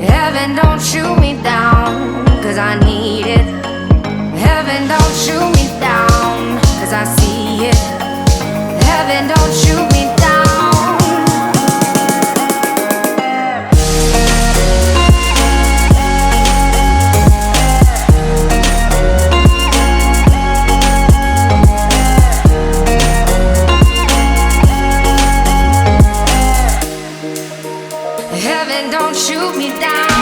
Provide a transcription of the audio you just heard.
Heaven, don't shoot me down, 'cause I need it. Heaven, don't shoot me down, 'cause I see it. Heaven, don't shoot me down. Heaven, don't shoot me down.